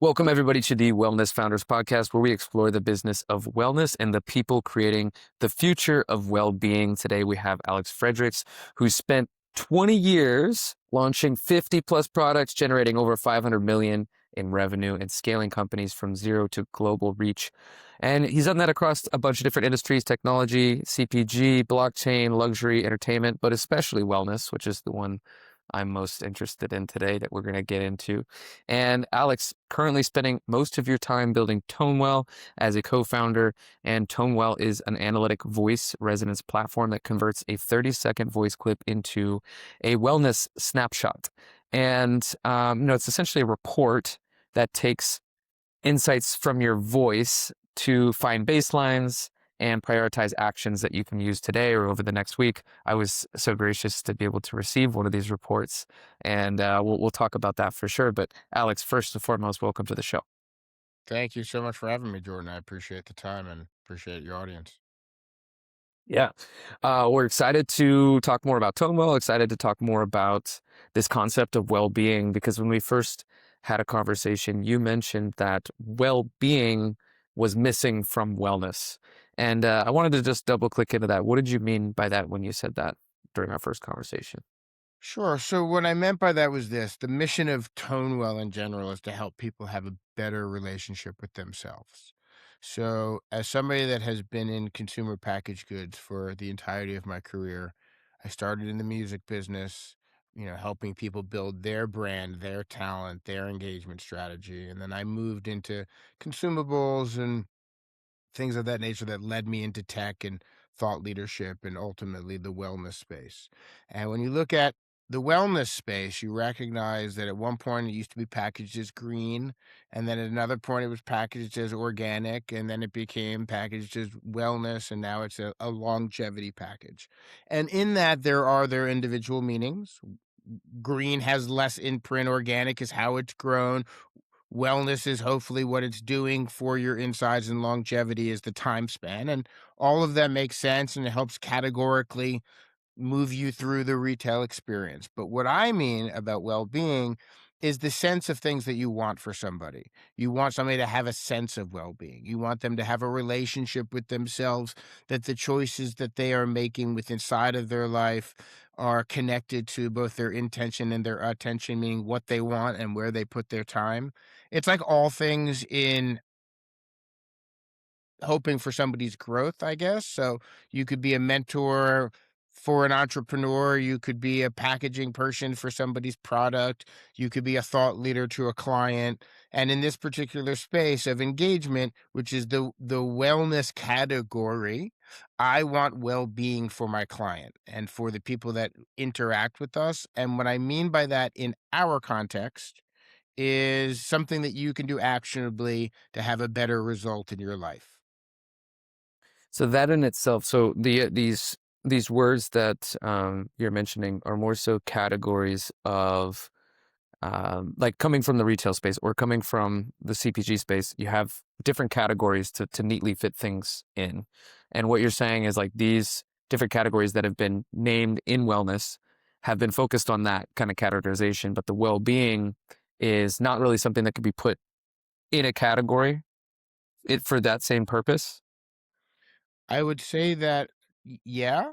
Welcome, everybody, to the Wellness Founders Podcast, where we explore the business of wellness and the people creating the future of well-being. Today, we have Alex Fredericks, who spent 20 years launching 50 plus products, generating over 500 million in revenue and scaling companies from zero to global reach. And he's done that across a bunch of different industries: technology, CPG, blockchain, luxury, entertainment, but especially wellness, which is the one I'm most interested in today that we're going to get into. And Alex, currently spending most of your time building ToneWell as a co-founder. And ToneWell is an analytic voice resonance platform that converts a 30-second voice clip into a wellness snapshot. And it's essentially a report that takes insights from your voice to find baselines and prioritize actions that you can use today or over the next week. I was so gracious to be able to receive one of these reports, and we'll talk about that for sure. But Alex, first and foremost, welcome to the show. Thank you so much for having me, Jordan. I appreciate the time and appreciate your audience. Yeah. We're excited to talk more about ToneWell, excited to talk more about this concept of well-being, because when we first had a conversation, you mentioned that well-being was missing from wellness. And I wanted to just double click into that. What did you mean by that when you said that during our first conversation? Sure. So, what I meant by that was this: the mission of ToneWell in general is to help people have a better relationship with themselves. So, as somebody that has been in consumer packaged goods for the entirety of my career, I started in the music business, helping people build their brand, their talent, their engagement strategy. And then I moved into consumables and things of that nature that led me into tech and thought leadership and ultimately the wellness space. And when you look at the wellness space, you recognize that at one point it used to be packaged as green, and then at another point it was packaged as organic, and then it became packaged as wellness, and now it's a longevity package. And in that, there are their individual meanings. Green has less imprint, organic is how it's grown. Wellness is hopefully what it's doing for your insides, and longevity is the time span. And all of that makes sense and it helps categorically move you through the retail experience. But what I mean about well being is the sense of things that you want for somebody. You want somebody to have a sense of well being. You want them to have a relationship with themselves, that the choices that they are making with inside of their life are connected to both their intention and their attention, meaning what they want and where they put their time. It's like all things in hoping for somebody's growth, I guess. So you could be a mentor for an entrepreneur, you could be a packaging person for somebody's product, you could be a thought leader to a client. And in this particular space of engagement, which is the wellness category, I want well-being for my client and for the people that interact with us. And what I mean by that in our context is something that you can do actionably to have a better result in your life. So that in itself, so these words that you're mentioning are more so categories of like coming from the retail space or coming from the CPG space. You have different categories to neatly fit things in. And what you're saying is like these different categories that have been named in wellness have been focused on that kind of categorization, but the well-being is not really something that could be put in a category for that same purpose. I would say that yeah,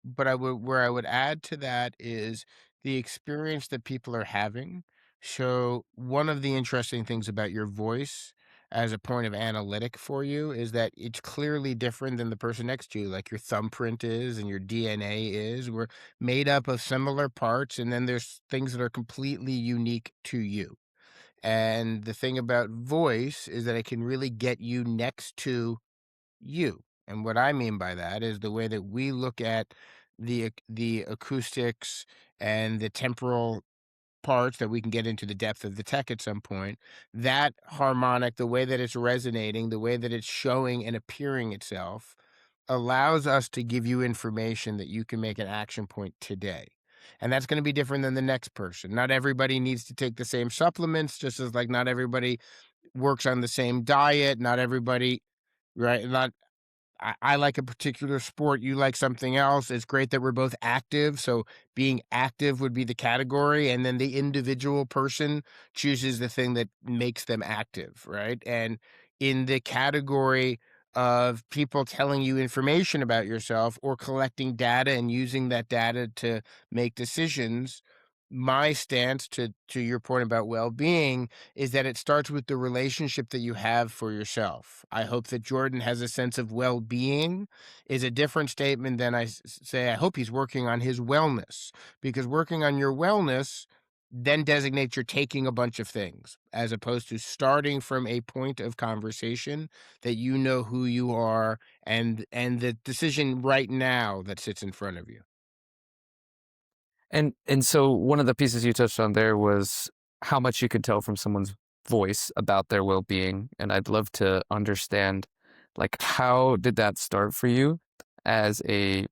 but I would where I would add to that is the experience that people are having. So one of the interesting things about your voice as a point of analytic for you is that it's clearly different than the person next to you, like your thumbprint is and your DNA is. We're made up of similar parts, and then there's things that are completely unique to you. And the thing about voice is that it can really get you next to you. And what I mean by that is the way that we look at the acoustics and the temporal parts that we can get into the depth of the tech at some point. That harmonic, the way that it's resonating, the way that it's showing and appearing itself allows us to give you information that you can make an action point today. And that's going to be different than the next person. Not everybody needs to take the same supplements, just as like not everybody works on the same diet. Not everybody, right? Not I like a particular sport, you like something else. It's great that we're both active. So being active would be the category, and then the individual person chooses the thing that makes them active, right? And in the category of people telling you information about yourself or collecting data and using that data to make decisions, my stance to your point about well-being is that it starts with the relationship that you have for yourself. I hope that Jordan has a sense of well-being is a different statement than say, I hope he's working on his wellness, because working on your wellness then designates you're taking a bunch of things, as opposed to starting from a point of conversation that you know who you are and the decision right now that sits in front of you. And so one of the pieces you touched on there was how much you could tell from someone's voice about their well-being, and I'd love to understand, like, how did that start for you as a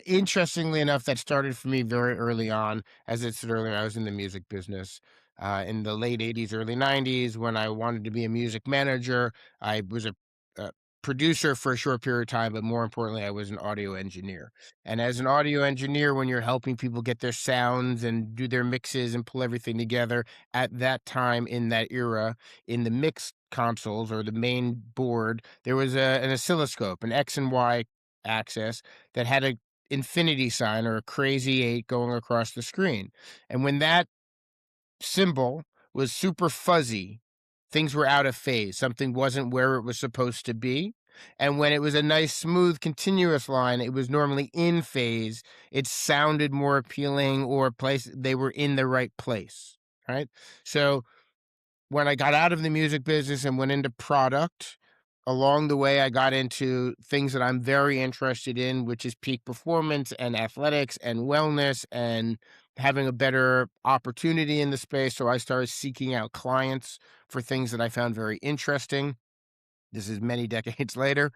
Interestingly enough, that started for me very early on. As I said earlier, I was in the music business in the late '80s, early '90s. When I wanted to be a music manager, I was a producer for a short period of time, but more importantly, I was an audio engineer. And as an audio engineer, when you're helping people get their sounds and do their mixes and pull everything together, at that time in that era, in the mix consoles or the main board, there was an oscilloscope, an X and Y axis that had a infinity sign or a crazy 8 going across the screen. And when that symbol was super fuzzy, things were out of phase. Something wasn't where it was supposed to be. And when it was a nice, smooth, continuous line, it was normally in phase. It sounded more appealing, or place they were in the right place. Right. So when I got out of the music business and went into product, along the way, I got into things that I'm very interested in, which is peak performance and athletics and wellness and having a better opportunity in the space. So I started seeking out clients for things that I found very interesting. This is many decades later.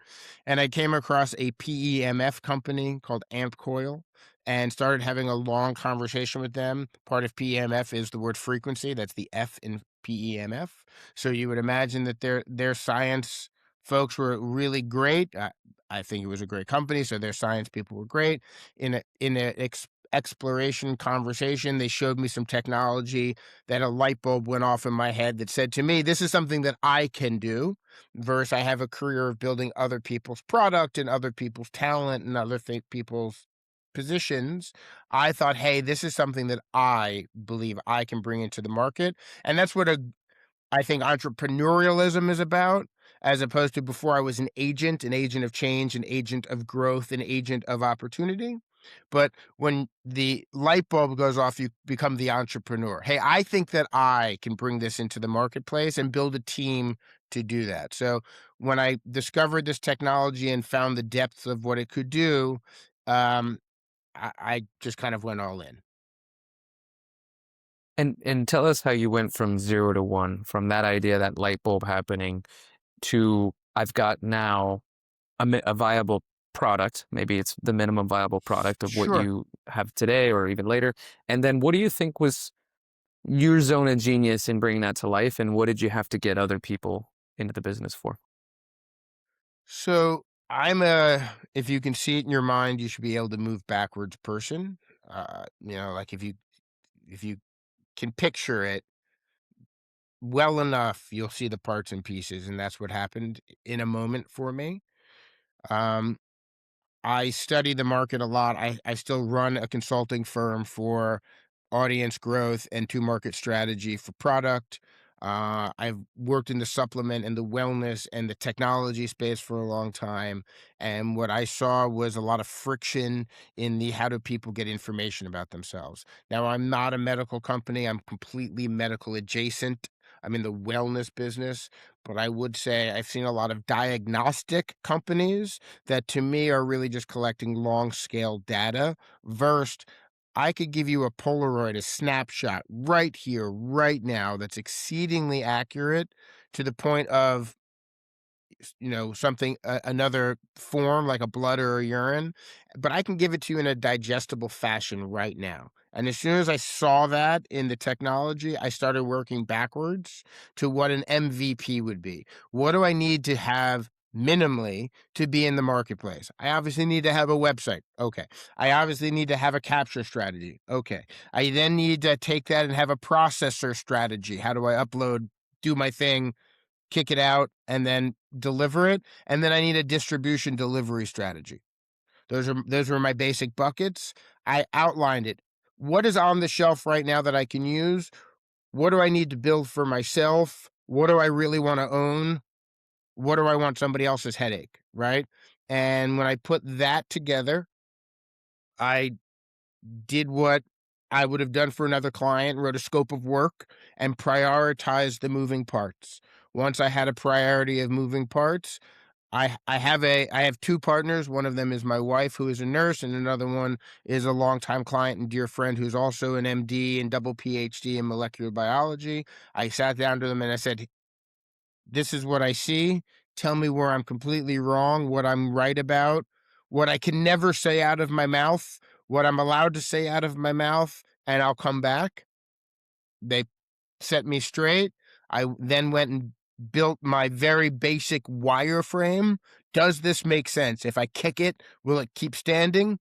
And I came across a PEMF company called Amp Coil and started having a long conversation with them. Part of PEMF is the word frequency. That's the F in PEMF. So you would imagine that their science folks were really great. I think it was a great company, so their science people were great. In a exploration conversation, they showed me some technology that a light bulb went off in my head that said to me, "This is something that I can do." Versus I have a career of building other people's product and other people's talent and other people's positions. I thought, hey, this is something that I believe I can bring into the market. And that's what I think entrepreneurialism is about, as opposed to before I was an agent of change, an agent of growth, an agent of opportunity. But when the light bulb goes off, you become the entrepreneur. Hey, I think that I can bring this into the marketplace and build a team to do that. So when I discovered this technology and found the depths of what it could do, um, I just kind of went all in. and tell us how you went from 0 to 1, from that idea, that light bulb happening, to I've got now a viable product. Maybe it's the minimum viable product of what Sure. you have today or even later. And then what do you think was your zone of genius in bringing that to life, and what did you have to get other people into the business for? So I'm a, if you can see it in your mind, you should be able to move backwards person. Like if you can picture it well enough, you'll see the parts and pieces, and that's what happened in a moment for me. Um, I study the market a lot. I still run a consulting firm for audience growth and to market strategy for product. I've worked in the supplement and the wellness and the technology space for a long time. And what I saw was a lot of friction in the how do people get information about themselves. Now, I'm not a medical company, I'm completely medical adjacent. I'm in the wellness business, but I would say I've seen a lot of diagnostic companies that to me are really just collecting long scale data versus I could give you a Polaroid, a snapshot right here, right now that's exceedingly accurate to the point of something another form like a blood or a urine, but I can give it to you in a digestible fashion right now. And as soon as I saw that in the technology, I started working backwards to what an MVP would be. What do I need to have minimally to be in the marketplace? I obviously need to have a website. Okay. I obviously need to have a capture strategy. Okay. I then need to take that and have a processor strategy. How do I upload, do my thing, kick it out, and then deliver it? And then I need a distribution delivery strategy. Those were my basic buckets. I outlined it. What is on the shelf right now that I can use? What do I need to build for myself? What do I really want to own? What do I want somebody else's headache, right? And when I put that together, I did what I would have done for another client, wrote a scope of work and prioritized the moving parts. Once I had a priority of moving parts, I have 2 partners. One of them is my wife, who is a nurse, and another one is a longtime client and dear friend who's also an MD and double PhD in molecular biology. I sat down to them and I said, "This is what I see. Tell me where I'm completely wrong, what I'm right about, what I can never say out of my mouth, what I'm allowed to say out of my mouth, and I'll come back." They set me straight. I then went and built my very basic wireframe. Does this make sense? If I kick it, will it keep standing?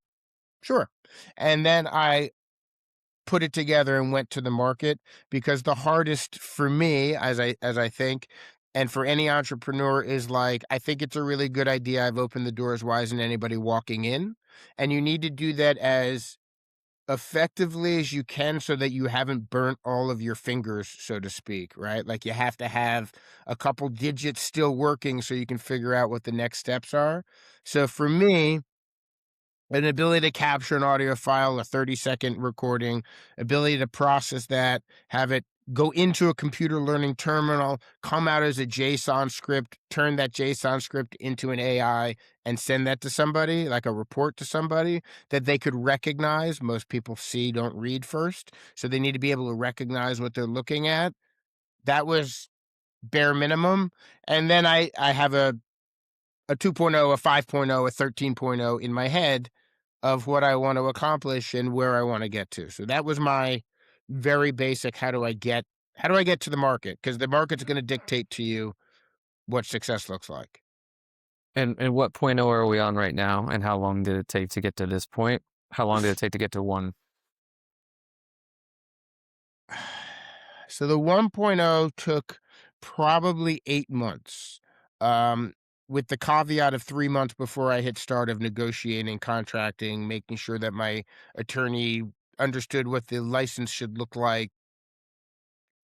Sure. And then I put it together and went to the market, because the hardest for me, as I think, and for any entrepreneur, is like, I think it's a really good idea. I've opened the doors. Why isn't anybody walking in? And you need to do that as effectively as you can so that you haven't burnt all of your fingers, so to speak, right? Like, you have to have a couple digits still working so you can figure out what the next steps are. So for me, an ability to capture an audio file, a 30-second recording, ability to process that, have it go into a computer learning terminal, come out as a JSON script, turn that JSON script into an AI and send that to somebody, like a report to somebody that they could recognize. Most people see, don't read first. So they need to be able to recognize what they're looking at. That was bare minimum. And then I have a 2.0, a 5.0, a 13.0 in my head of what I want to accomplish and where I want to get to. So that was my very basic, how do I get to the market? Because the market's going to dictate to you what success looks like. And what point oh are we on right now? And how long did it take to get to this point? How long did it take to get to one? So the 1.0 took probably 8 months. Um, with the caveat of 3 months before I hit start of negotiating, contracting, making sure that my attorney understood what the license should look like,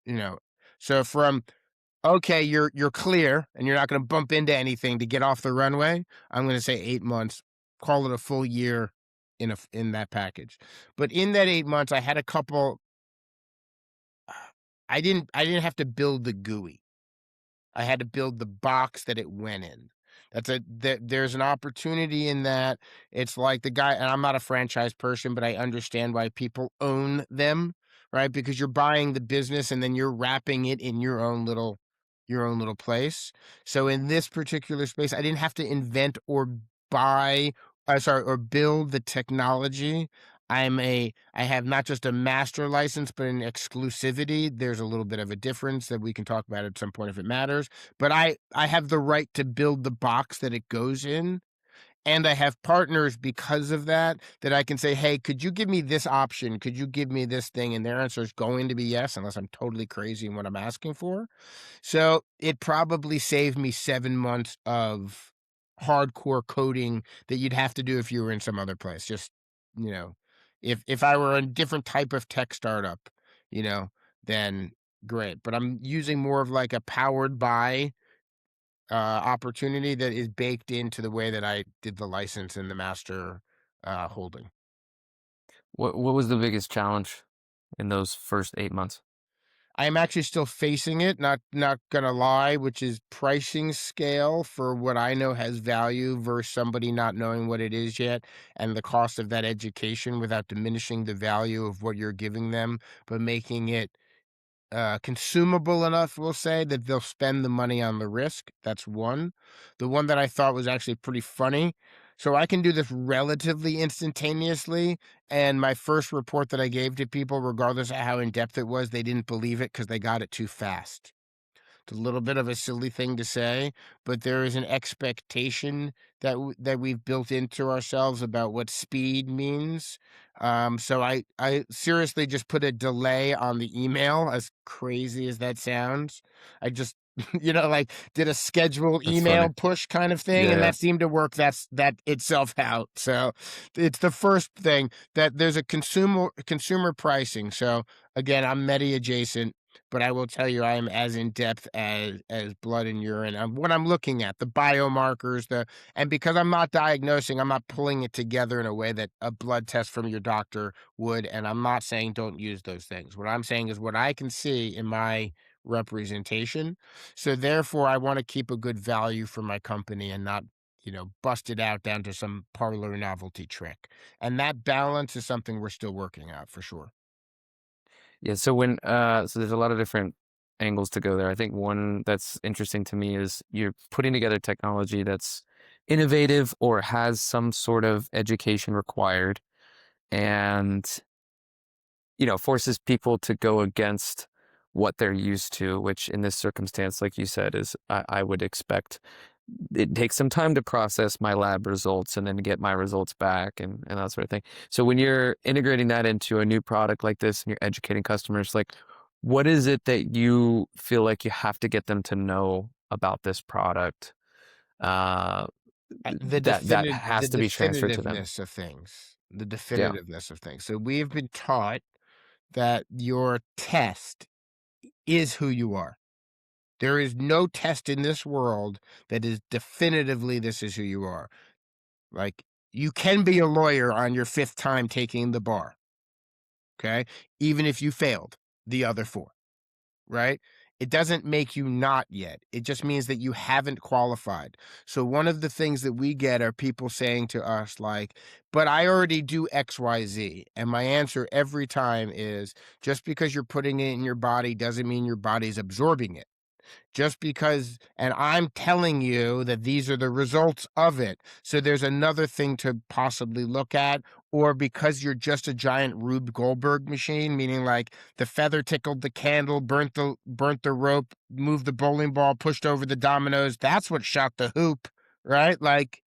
you know. So from, okay, you're clear and you're not gonna bump into anything to get off the runway, I'm gonna say 8 months, call it a full year in that package. But in that 8 months, I had a couple. I didn't have to build the GUI. I had to build the box that it went in. There's an opportunity in that. It's like the guy, and I'm not a franchise person, but I understand why people own them, right? Because you're buying the business and then you're wrapping it in your own little place. So in this particular space, I didn't have to invent or buy, or build the technology. I have not just a master license, but an exclusivity. There's a little bit of a difference that we can talk about at some point if it matters. But I have the right to build the box that it goes in, and I have partners because of that, that I can say, "Hey, could you give me this option? Could you give me this thing?" And their answer is going to be yes, unless I'm totally crazy in what I'm asking for. So it probably saved me 7 months of hardcore coding that you'd have to do if you were in some other place. Just, you know, if I were a different type of tech startup, you know, then great. But I'm using more of like a powered by opportunity that is baked into the way that I did the license and the master holding. What was the biggest challenge in those first 8 months? I am actually still facing it, not gonna lie, which is pricing scale for what I know has value versus somebody not knowing what it is yet, and the cost of that education without diminishing the value of what you're giving them, but making it consumable enough, we'll say, that they'll spend the money on the risk. That's one. The one that I thought was actually pretty funny. So I can do this relatively instantaneously. And my first report that I gave to people, regardless of how in depth it was, they didn't believe it because they got it too fast. It's a little bit of a silly thing to say, but there is an expectation that we've built into ourselves about what speed means. So I seriously just put a delay on the email, as crazy as that sounds. I just like did a scheduled That's funny. email push kind of thing, Yeah, and yeah. that seemed to work. That itself out. So it's the first thing that there's a consumer pricing. So again, I'm Medi adjacent, but I will tell you I am as in depth as blood and urine. What I'm looking at, the biomarkers, and because I'm not diagnosing, I'm not pulling it together in a way that a blood test from your doctor would. And I'm not saying don't use those things. What I'm saying is what I can see in my representation. So therefore, I want to keep a good value for my company and not bust it out down to some parlor novelty trick. And that balance is something we're still working out for sure. Yeah, so there's a lot of different angles to go there. I think one that's interesting to me is you're putting together technology that's innovative or has some sort of education required and forces people to go against what they're used to, which in this circumstance, like you said, is I would expect it takes some time to process my lab results and then get my results back and that sort of thing. So when you're integrating that into a new product like this and you're educating customers, like what is it that you feel like you have to get them to know about this product that The has to be transferred to them? definitiveness of things. The Yeah. definitiveness of things. So we've been taught that your test is who you are. There is no test in this world that is definitively this is who you are. Like, you can be a lawyer on your 5th time taking the bar, okay? Even if you failed the other 4. Right? It doesn't make you not yet. It just means that you haven't qualified. So one of the things that we get are people saying to us like, "But I already do XYZ." And my answer every time is, just because you're putting it in your body doesn't mean your body's absorbing it. Just because, and I'm telling you that these are the results of it. So there's another thing to possibly look at, or because you're just a giant Rube Goldberg machine, meaning like the feather tickled the candle, burnt the rope, moved the bowling ball, pushed over the dominoes. That's what shot the hoop, right? Like,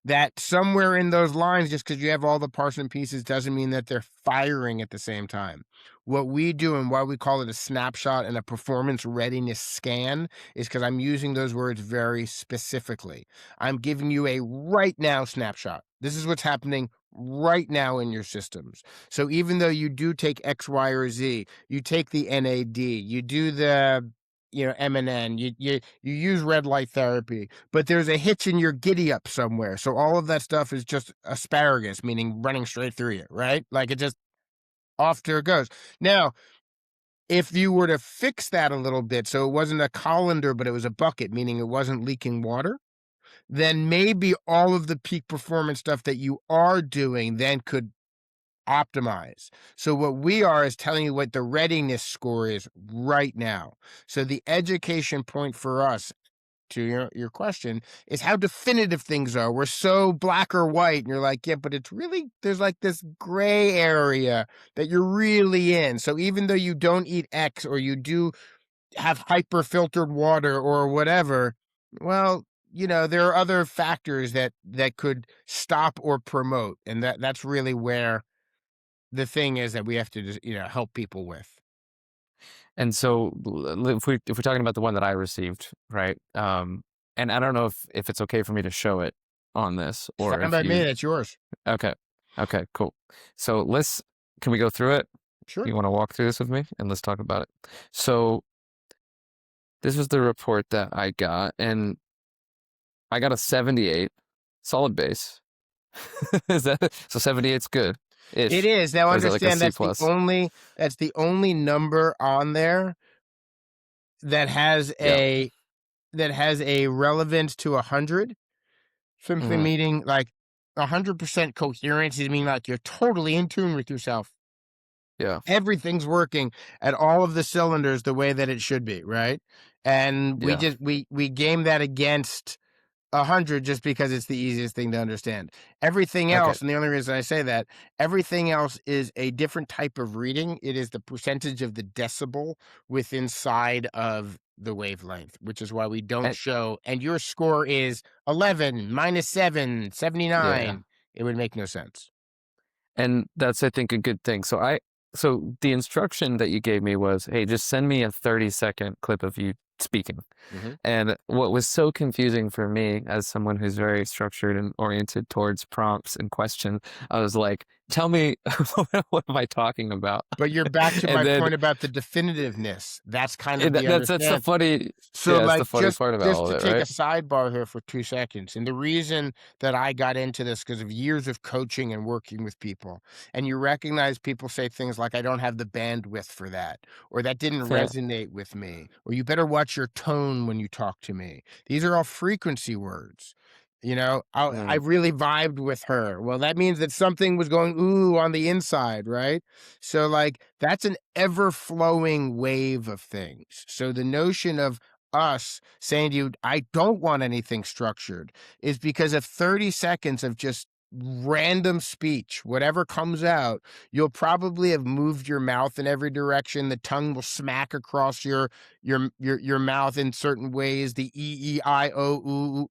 that somewhere in those lines, just because you have all the parts and pieces doesn't mean that they're firing at the same time. What we do and why we call it a snapshot and a performance readiness scan is because I'm using those words very specifically. I'm giving you a right now snapshot. This is what's happening right now in your systems. So even though you do take X, Y, or Z, you take the NAD, you do the MNN, you use red light therapy, but there's a hitch in your giddy up somewhere. So all of that stuff is just asparagus, meaning running straight through you, right? Like, it just off there it goes. Now, if you were to fix that a little bit, so it wasn't a colander, but it was a bucket, meaning it wasn't leaking water, then maybe all of the peak performance stuff that you are doing then could optimize. So what we are is telling you what the readiness score is right now. So the education point for us, to your question, is how definitive things are. We're so black or white, and you're like, yeah, but it's really, there's like this gray area that you're really in. So even though you don't eat X, or you do have hyper filtered water or whatever, well, there are other factors that could stop or promote, and that's really where the thing is that we have to just help people with. And so if we're talking about the one that I received, right? And I don't know if it's okay for me to show it on this or Fine if by me, you that's yours. okay. Okay, cool. So can we go through it? Sure. You want to walk through this with me and let's talk about it. So this was the report that I got and I got a 78 solid base. Is that so 78's good It ish. is. Now Or is that like a understand C plus? that's the only number on there that has Yeah. a relevance to 100. Simply Hmm. meaning like 100% coherence is meaning like you're totally in tune with yourself. Yeah. Everything's working at all of the cylinders the way that it should be, right? And we Yeah. just we game that against 100, just because it's the easiest thing to understand. Everything Okay. else, and the only reason I say that, everything else is a different type of reading. It is the percentage of the decibel with inside of the wavelength, which is why we don't And show, and your score is 11, -7, yeah. 79. It would make no sense. And that's, I think, a good thing. So the instruction that you gave me was, hey, just send me a 30-second clip of you speaking. Mhm. And what was so confusing for me as someone who's very structured and oriented towards prompts and questions, I was like, tell me, what am I talking about? But you're back to And my then point about the definitiveness. That's kind of the that's the understand. funny, So, yeah, that's the like, funny part about just all to of it, take a right? sidebar here for 2 seconds, and the reason that I got into this because of years of coaching and working with people, and you recognize people say things like, "I don't have the bandwidth for that," or "That didn't Yeah. resonate with me," or "You better watch your tone when you talk to me." These are all frequency words. I Mm, really vibed with her. Well, that means that something was going ooh on the inside, right? So, like, that's an ever flowing wave of things. So the notion of us saying to you, I don't want anything structured, is because of 30 seconds of just random speech, whatever comes out, you'll probably have moved your mouth in every direction. The tongue will smack across your mouth in certain ways. The E, E, I, O,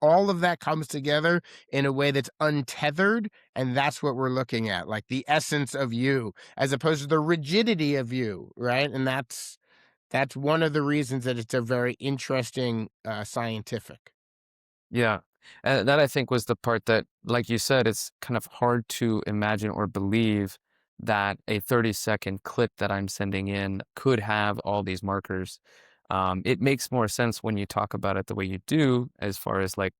all of that comes together in a way that's untethered, and that's what we're looking at, like the essence of you, as opposed to the rigidity of you, right? And that's one of the reasons that it's a very interesting, scientific. yeah. And that, I think, was the part that, like you said, it's kind of hard to imagine or believe that a 30-second clip that I'm sending in could have all these markers. It makes more sense when you talk about it the way you do, as far as like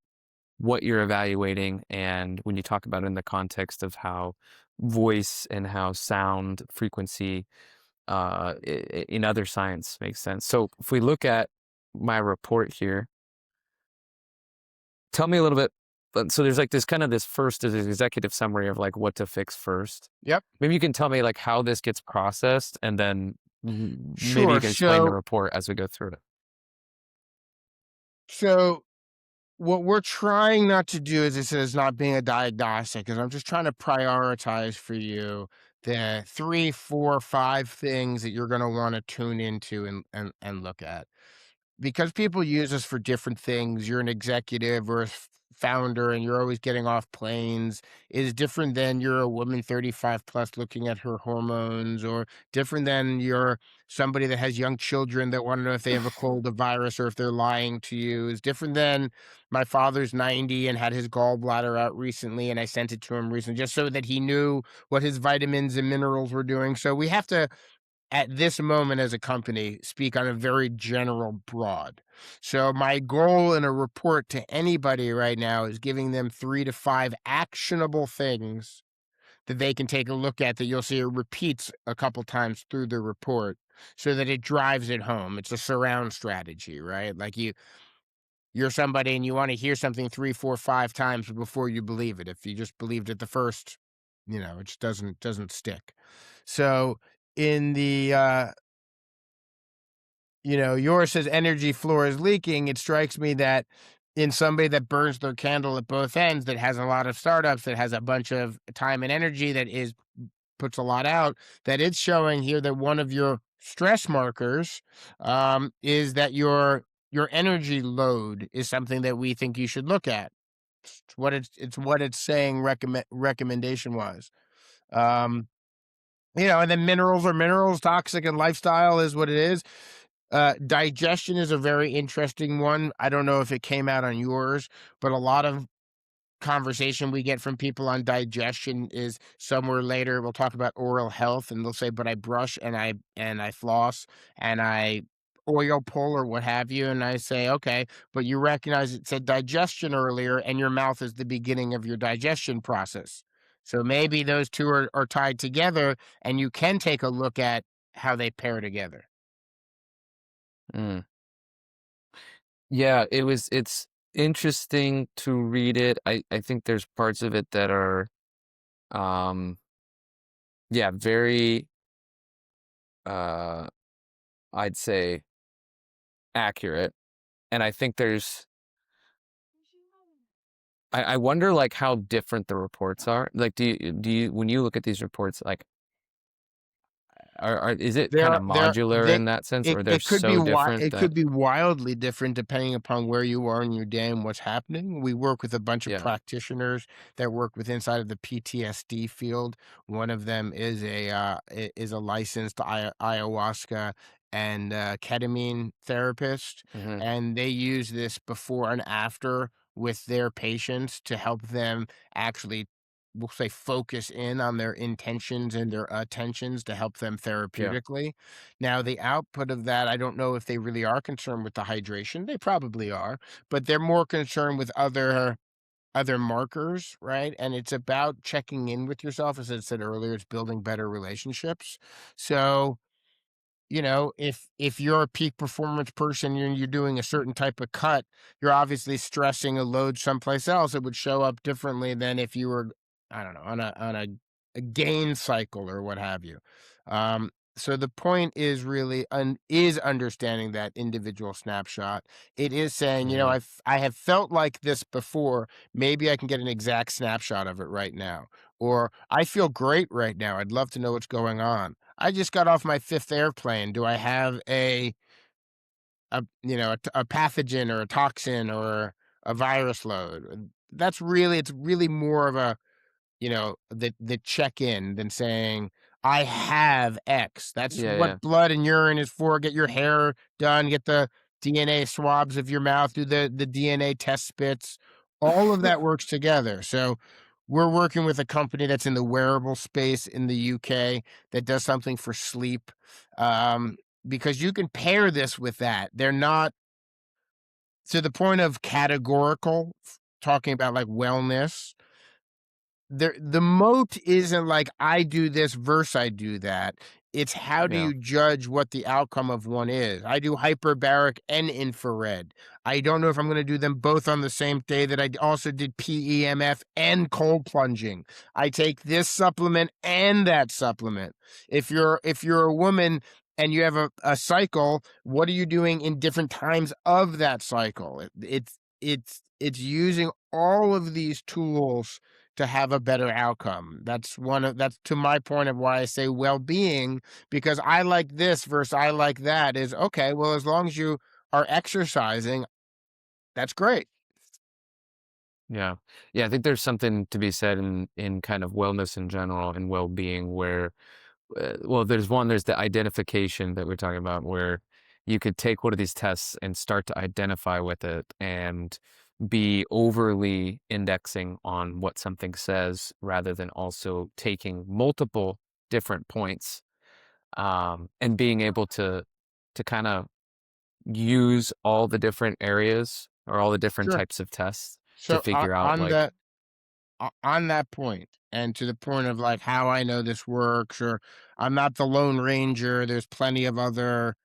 what you're evaluating, and when you talk about it in the context of how voice and how sound frequency in other science makes sense. So if we look at my report here, tell me a little bit. So there's like this kind of this first is executive summary of like what to fix first. Yep. Maybe you can tell me like how this gets processed, and then maybe you Sure. can explain the So report as we go through it. so what we're trying not to do, as I said, is not being a diagnostic, is I'm just trying to prioritize for you the 3, 4, 5 things that you're gonna wanna tune into and look at. Because people use us for different things, you're an executive or a founder and you're always getting off planes, is different than you're a woman 35 plus looking at her hormones, or different than you're somebody that has young children that want to know if they have a cold, a virus, or if they're lying to you, is different than my father's 90 and had his gallbladder out recently and I sent it to him recently just so that he knew what his vitamins and minerals were doing. So we have to, at this moment as a company, speak on a very general broad. So my goal in a report to anybody right now is giving them 3 to 5 actionable things that they can take a look at, that you'll see it repeats a couple times through the report so that it drives it home. It's a surround strategy, right? Like you're somebody and you want to hear something 3, 4, 5 times before you believe it. If you just believed it the first, it just doesn't stick. So in the yours says energy floor is leaking. It strikes me that in somebody that burns their candle at both ends, that has a lot of startups, that has a bunch of time and energy, that is puts a lot out, that it's showing here that one of your stress markers is that your energy load is something that we think you should look at. It's what it's saying recommendation wise. Um, and then minerals are minerals, toxic and lifestyle is what it is. Digestion is a very interesting one. I don't know if it came out on yours, but a lot of conversation we get from people on digestion is somewhere later we'll talk about oral health and they'll say, "But I brush and I floss and I oil pull or what have you." And I say, "Okay, but you recognize it said digestion earlier and your mouth is the beginning of your digestion process. So maybe those two are tied together and you can take a look at how they pair together." Mm. Yeah, it's interesting to read it. I think there's parts of it that are um yeah, very uh I'd say accurate. And I think there's I wonder like how different the reports are. Like, do you when you look at these reports, like, is it kind of There modular they in that sense, it or they're so different it that could be wildly different depending upon where you are in your day and what's happening. We work with a bunch of yeah. practitioners that work with inside of the PTSD field. One of them is is a licensed ayahuasca and ketamine therapist, Hmm. and they use this before and after with their patients to help them actually, we'll say, focus in on their intentions and their attentions to help them Yeah. therapeutically. Now, the output of that, I don't know if they really are concerned with the hydration. They probably are, but they're more concerned with other markers, right? And it's about checking in with yourself. As I said earlier, it's building better relationships. So, if you're a peak performance person and you're doing a certain type of cut, you're obviously stressing a load someplace else. It would show up differently than if you were, I don't know, a gain cycle or what have you. So the point is really is understanding that individual snapshot. It is saying, Hmm. I have felt like this before. Maybe I can get an exact snapshot of it right now. Or I feel great right now. I'd love to know what's going on. I just got off my 5th airplane. Do I have a pathogen or a toxin or a virus load? It's really more of a, the check-in than saying, "I have X." That's Yeah, what yeah. blood and urine is for. Get your hair done, get the DNA swabs of your mouth, do the DNA test spits. All of that works together. So, we're working with a company that's in the wearable space in the UK that does something for sleep, um, because you can pair this with that. They're not to the point of categorical, talking about, like, wellness. The moat isn't like I do this versus I do that. It's how do Yeah. you judge what the outcome of one is? I do hyperbaric and infrared. I don't know if I'm going to do them both on the same day that I also did PEMF and cold plunging. I take this supplement and that supplement. If you're a woman and you have a cycle, what are you doing in different times of that cycle? It's using all of these tools to have a better outcome. That's to my point of why I say well-being, because I like this versus I like that is okay, well, as long as you are exercising, that's great. Yeah. Yeah, I think there's something to be said in kind of wellness in general and well-being where, well, there's the identification that we're talking about where you could take one of these tests and start to identify with it and be overly indexing on what something says rather than also taking multiple different points, and being able to kind of use all the different areas or all the different Sure. types of tests to So, figure out like, on that point, and to the point of, like, how I know this works, or I'm not the Lone Ranger, there's plenty of other,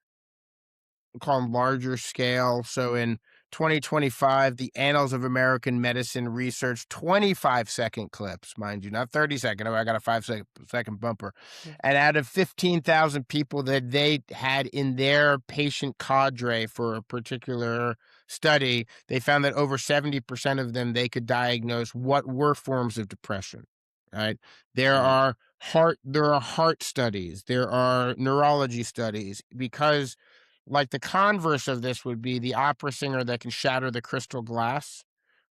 call them, larger scale. So in 2025, the Annals of American Medicine researched 25-second clips, mind you, not 30-second. Oh, I got a 5-second bumper. And out of 15,000 people that they had in their patient cadre for a particular study, they found that over 70% of them they could diagnose what were forms of depression. Right. right. There are heart studies, there are neurology studies, because, like, the converse of this would be the opera singer that can shatter the crystal glass,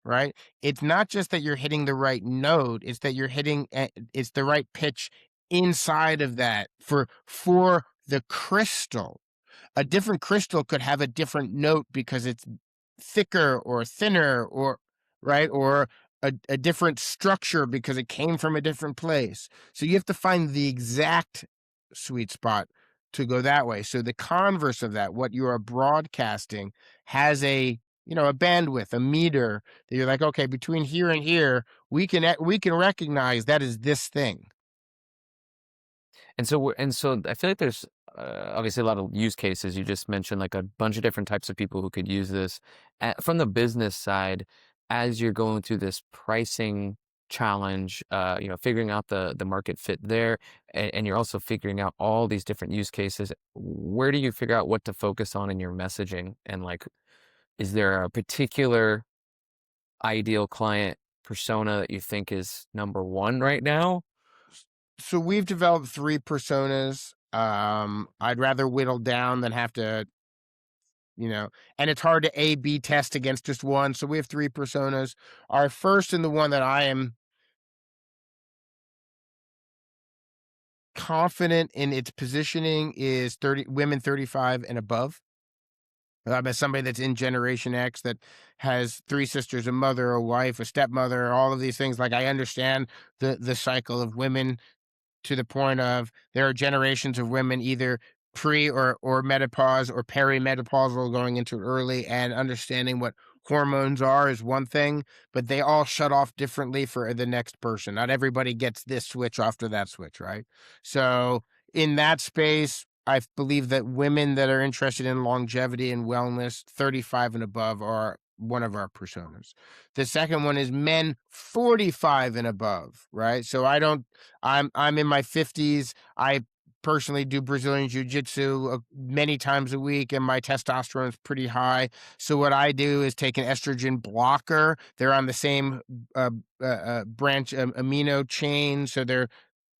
right? It's not just that you're hitting the right note, it's that it's the right pitch inside of that for the crystal. A different crystal could have a different note because it's thicker or thinner, or right, or a different structure because it came from a different place. So you have to find the exact sweet spot to go that way. So the converse of that, what you are broadcasting, has a bandwidth, a meter that you're like, okay, between here and here, we can recognize that is this thing. And so I feel like there's, obviously a lot of use cases. You just mentioned like a bunch of different types of people who could use this. From the business side, as you're going through this pricing challenge, figuring out the market fit there, and you're also figuring out all these different use cases. Where do you figure out what to focus on in your messaging? And like, is there a particular ideal client persona that you think is number one right now? So we've developed 3 personas. I'd rather whittle down than have to, and it's hard to A/B test against just one, so we have 3 personas. Our first, and the one that I am confident in its positioning, is 30 women 35 and above. As somebody that's in Generation X that has 3 sisters, a mother, a wife, a stepmother, all of these things, like, I understand the cycle of women, to the point of there are generations of women either pre or menopause or perimenopausal going into early, and understanding what hormones are is one thing, but they all shut off differently for the next person. Not everybody gets this switch after that switch, right? So in that space, I believe that women that are interested in longevity and wellness, 35 and above, are one of our personas. The second one is men 45 and above, right? So I'm in my 50s. I personally do Brazilian jiu-jitsu many times a week, and my testosterone is pretty high. So what I do is take an estrogen blocker. They're on the same branch amino chain, so they're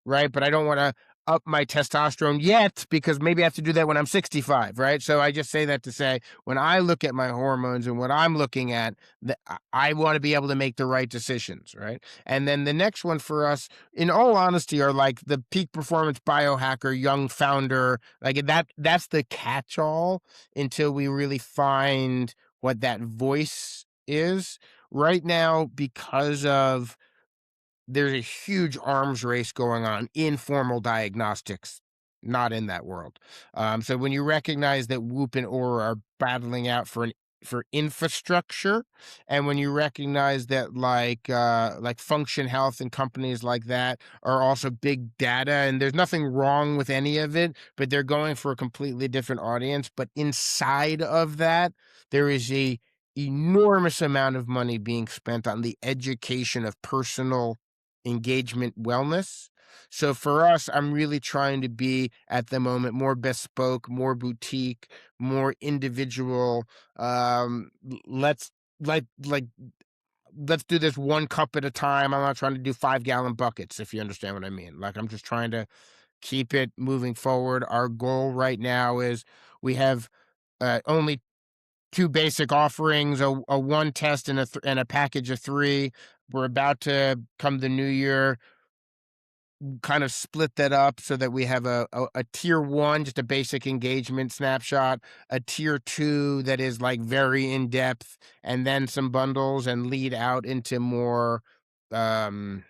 right? But I don't want to up my testosterone yet, because maybe I have to do that when I'm 65, right? So I just say that to say, when I look at my hormones and what I'm looking at, that I want to be able to make the right decisions, right? And then the next one for us, in all honesty, are like the peak performance biohacker, young founder, like that's the catch-all until we really find what that voice is. Right now, because of there's a huge arms race going on in formal diagnostics, not in that world. So when you recognize that Whoop and Aura are battling out for infrastructure, and when you recognize that like Function Health and companies like that are also big data, and there's nothing wrong with any of it, but they're going for a completely different audience. But inside of that, there is a enormous amount of money being spent on the education of personal engagement wellness. So for us, I'm really trying to be at the moment more bespoke, more boutique, more individual. Let's like let's do this one cup at a time. I'm not trying to do 5-gallon buckets, if you understand what I mean. Like, I'm just trying to keep it moving forward. Our goal right now is we have only 2 basic offerings, a one test and a package of 3. We're about to, come the new year, kind of split that up so that we have a tier 1, just a basic engagement snapshot, a tier 2 that is, like, very in-depth, and then some bundles, and lead out into more, um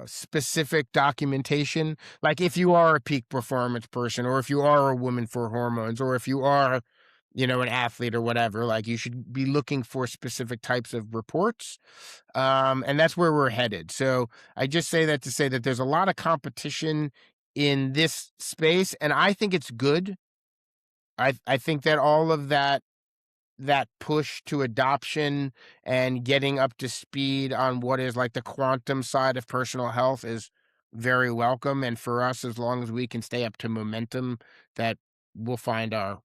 specific documentation. Like, if you are a peak performance person, or if you are a woman for hormones, or if you are, an athlete or whatever, like, you should be looking for specific types of reports. And that's where we're headed. So I just say that to say that there's a lot of competition in this space, and I think it's good. I think that all of that push to adoption and getting up to speed on what is like the quantum side of personal health is very welcome. And for us, as long as we can stay up to momentum, that we'll find our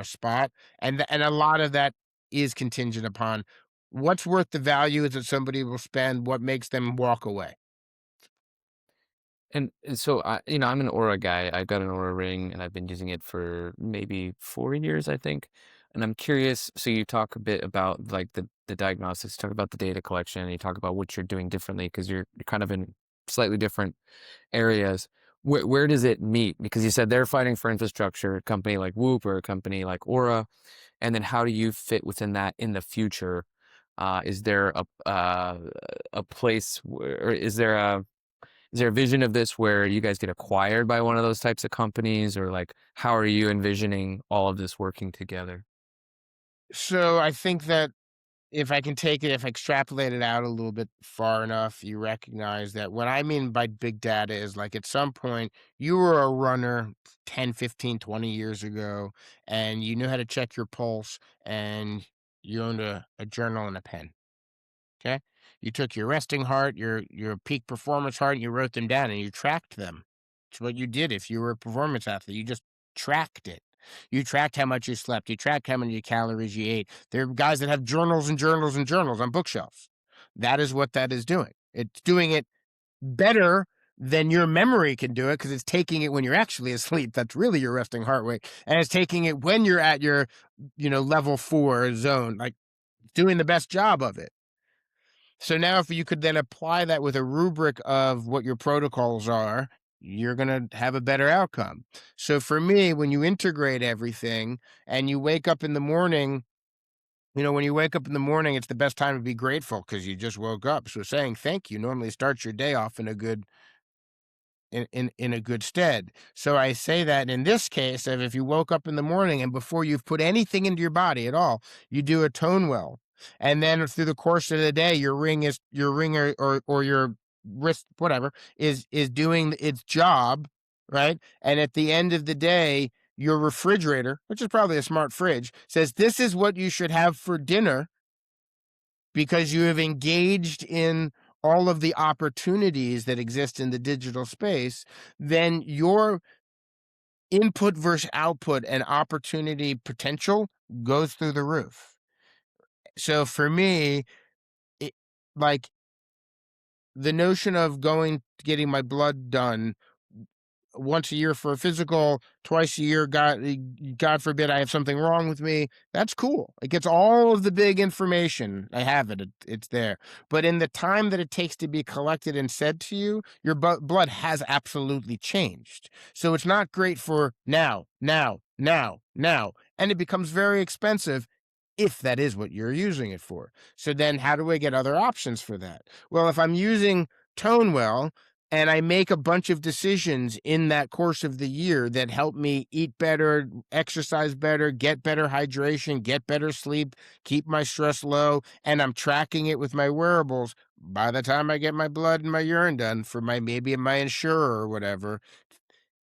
spot. And a lot of that is contingent upon what's worth the value that somebody will spend, what makes them walk away. And so I'm an Aura guy. I've got an Aura ring, and I've been using it for maybe 4 years, I think. And I'm curious. So you talk a bit about like the diagnostics, talk about the data collection, and you talk about what you're doing differently because you're kind of in slightly different areas. Where does it meet? Because you said they're fighting for infrastructure, a company like Whoop or a company like Aura, and then how do you fit within that in the future? Is there a place where, or is there a vision of this where you guys get acquired by one of those types of companies, or like how are you envisioning all of this working together? So I think that if I extrapolate it out a little bit far enough, you recognize that what I mean by big data is, like, at some point you were a runner 10, 15, 20 years ago, and you knew how to check your pulse, and you owned a journal and a pen. Okay. You took your resting heart, your peak performance heart, and you wrote them down and you tracked them. It's what you did if you were a performance athlete. You just tracked it. You tracked how much you slept. You tracked how many calories you ate. There are guys that have journals and journals and journals on bookshelves. That is what that is doing. It's doing it better than your memory can do it because it's taking it when you're actually asleep. That's really your resting heart rate. And it's taking it when you're at your, level 4 zone, like doing the best job of it. So now if you could then apply that with a rubric of what your protocols are, you're going to have a better outcome. So for me, when you integrate everything and you wake up in the morning, when you wake up in the morning, it's the best time to be grateful because you just woke up. So saying thank you normally starts your day off in a good stead. So I say that in this case of if you woke up in the morning and before you've put anything into your body at all, you do a ToneWell. And then through the course of the day, your ring or your wrist, whatever, is doing its job, right? And at the end of the day, your refrigerator, which is probably a smart fridge, says this is what you should have for dinner because you have engaged in all of the opportunities that exist in the digital space, then your input versus output and opportunity potential goes through the roof. So for me, it, like the notion of getting my blood done once a year for a physical, twice a year, God forbid I have something wrong with me. That's cool. It gets all of the big information. I have it. It's there. But in the time that it takes to be collected and said to you, your blood has absolutely changed. So it's not great for now, now, now, now. And it becomes very expensive if that is what you're using it for. So then how do I get other options for that? Well, if I'm using ToneWell, and I make a bunch of decisions in that course of the year that help me eat better, exercise better, get better hydration, get better sleep, keep my stress low, and I'm tracking it with my wearables. By the time I get my blood and my urine done for maybe my insurer or whatever,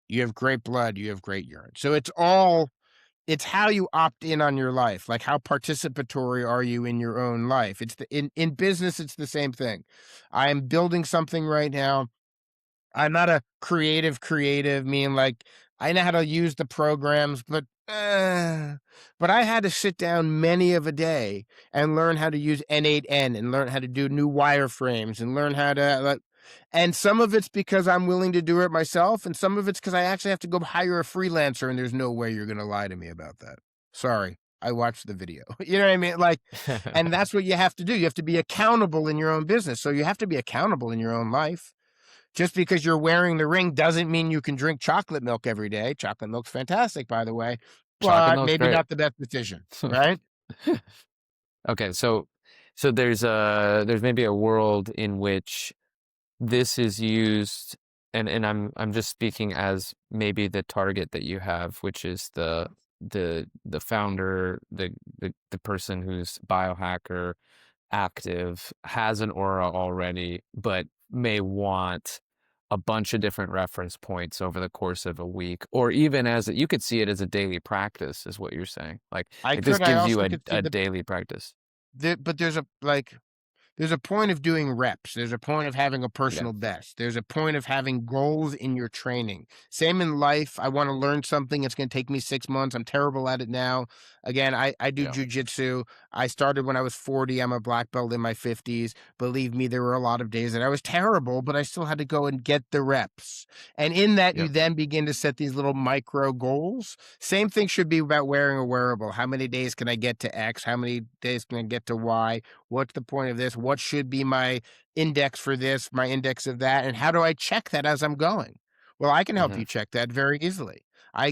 you have great blood, you have great urine. So it's how you opt in on your life. Like how participatory are you in your own life? In business, it's the same thing. I am building something right now. I'm not a creative, meaning like I know how to use the programs, but I had to sit down many of a day and learn how to use N8N and learn how to do new wireframes and learn how to and some of it's because I'm willing to do it myself, and some of it's because I actually have to go hire a freelancer, and there's no way you're gonna lie to me about that. Sorry, I watched the video. You know what I mean? Like, and that's what you have to do. You have to be accountable in your own business. So you have to be accountable in your own life. Just because you're wearing the ring doesn't mean you can drink chocolate milk every day. Chocolate milk's fantastic, by the way, Chocolate but milk's maybe great. not the best decision, right? Okay, so there's maybe a world in which this is used, and I'm just speaking as maybe the target that you have, which is the founder, the person who's biohacker active, has an aura already, but may want a bunch of different reference points over the course of a week, or even you could see it as a daily practice, is what you're saying. Like this I gives you also a, could see a daily practice. but there's a point of doing reps. There's a point of having a Yeah. personal best. There's a point of having goals in your training. Same in life. I want to learn something. It's going to take me 6 months. I'm terrible at it now. Again, I do Yeah. jujitsu. I started when I was 40. I'm a black belt in my 50s. Believe me, there were a lot of days that I was terrible, but I still had to go and get the reps. And in that, you Yep. then begin to set these little micro goals. Same thing should be about wearing a wearable. How many days can I get to X? How many days can I get to Y? What's the point of this? What should be my index for this, my index of that? And how do I check that as I'm going? Well, I can help Hmm. you check that very easily.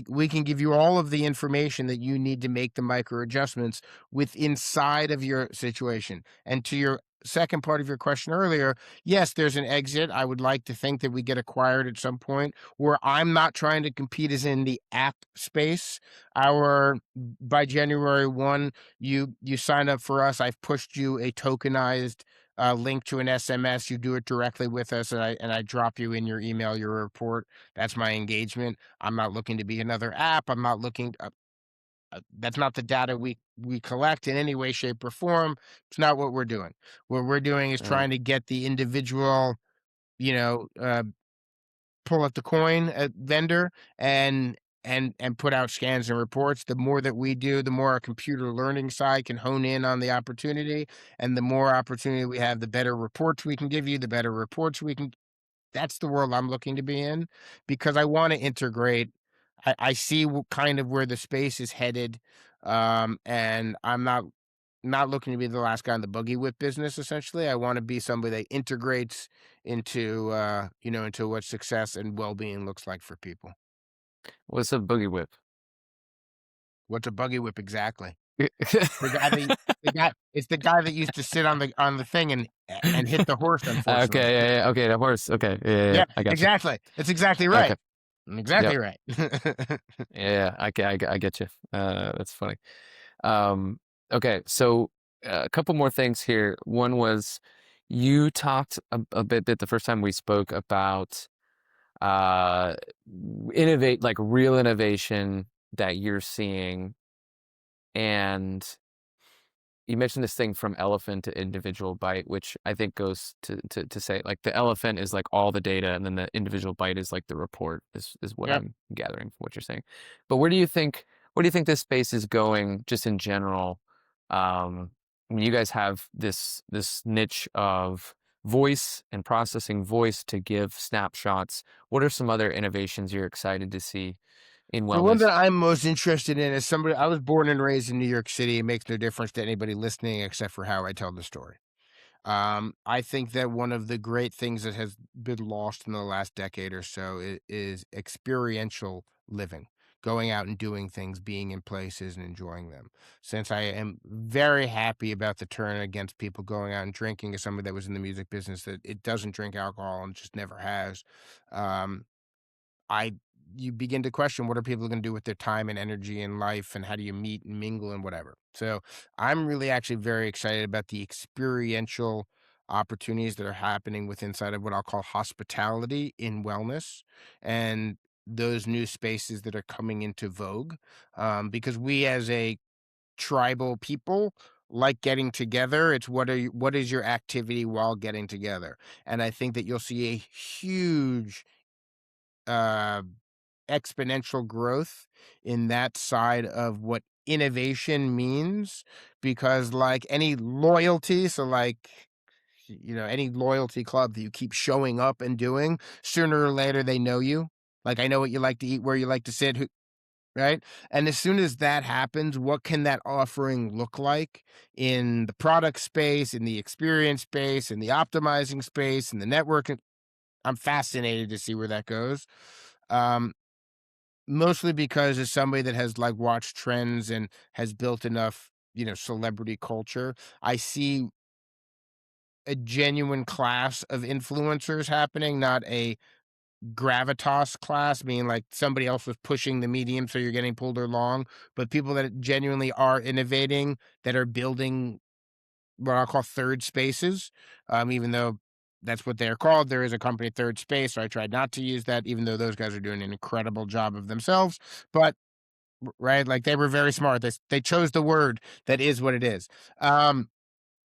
We can give you all of the information that you need to make the micro adjustments with inside of your situation. And to your second part of your question earlier, yes, there's an exit. I would like to think that we get acquired at some point where I'm not trying to compete as in the app space. Our by January 1, you sign up for us. I've pushed you a tokenized link to an SMS. You do it directly with us, and I drop you in your email your report. That's my engagement. I'm not looking to be another app. I'm not looking. That's not the data we collect in any way, shape, or form. It's not what we're doing. What we're doing is Uh, trying to get the individual, you know, uh, pull up the coin vendor and and put out scans and reports. The more that we do, the more our computer learning side can hone in on the opportunity, and the more opportunity we have, the better reports we can give you, the better reports we can. That's the world I'm looking to be in, because I want to integrate. I see kind of where the space is headed, and I'm not looking to be the last guy in the buggy whip business. Essentially, I want to be somebody that integrates into into what success and well being looks like for people. What's a boogie whip? What's a buggy whip exactly? The guy that it's the guy that used to sit on the thing and hit the horse. Unfortunately, Okay, yeah, yeah, okay, the horse. Okay, yeah, yeah, yeah, yeah, I got you. exactly. That's exactly Okay, right. yep, Exactly right. yeah, I get you. That's funny. Um, okay, so a couple more things here. One was you talked a bit the first time we spoke about uh innovate, like real innovation that you're seeing, and you mentioned this thing from elephant to individual byte, which I think goes to say like the elephant is like all the data, and then the individual byte is like the report, is what Yep. I'm gathering from what you're saying. But where do you think this space is going just in general? I mean, you guys have this niche of voice and processing voice to give snapshots. What are some other innovations you're excited to see in The one that wellness? I'm most interested in is somebody. I was born and raised in New York City. It makes no difference to anybody listening except for how I tell the story. I think that one of the great things that has been lost in the last decade or so is experiential living, going out and doing things, being in places and enjoying them. Since I am very happy about the turn against people going out and drinking, as somebody that was in the music business that it doesn't drink alcohol and just never has. Um, I You begin to question, what are people going to do with their time and energy in life, and how do you meet and mingle and whatever. So I'm really actually very excited about the experiential opportunities that are happening with inside of what I'll call hospitality in wellness, and those new spaces that are coming into vogue, because we as a tribal people like getting together. It's what is your activity while getting together, and I think that you'll see a huge uh exponential growth in that side of what innovation means, because like any loyalty, so like any loyalty club that you keep showing up and doing, sooner or later they know you. Like, I know what you like to eat, where you like to sit, right? And as soon as that happens, what can that offering look like in the product space, in the experience space, in the optimizing space, in the networking? I'm fascinated to see where that goes. Um, Mostly because as somebody that has, like, watched trends and has built enough, celebrity culture, I see a genuine class of influencers happening, not a gravitas class, meaning like somebody else was pushing the medium, so you're getting pulled along, but people that genuinely are innovating, that are building what I'll call third spaces, even though that's what they're called. There is a company, Third Space, so I tried not to use that, even though those guys are doing an incredible job of themselves. But right, like they were very smart. They chose the word that is what it is.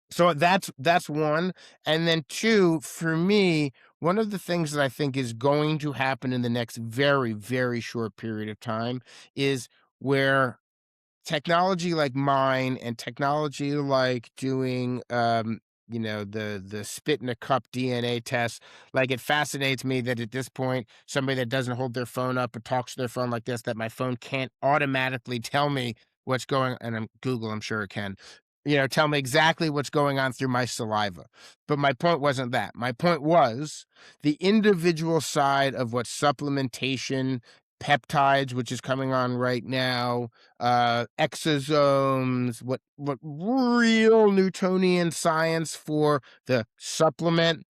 So that's one, and then two for me. One of the things that I think is going to happen in the next very very short period of time is where technology like mine and technology like doing the spit in a cup DNA test, like, it fascinates me that at this point somebody that doesn't hold their phone up but talks to their phone like this, that my phone can't automatically tell me what's going, and Google, I'm sure it can, tell me exactly what's going on through my saliva. But my point wasn't that. My point was the individual side of what supplementation, peptides, which is coming on right now, exosomes, what real Newtonian science for the supplement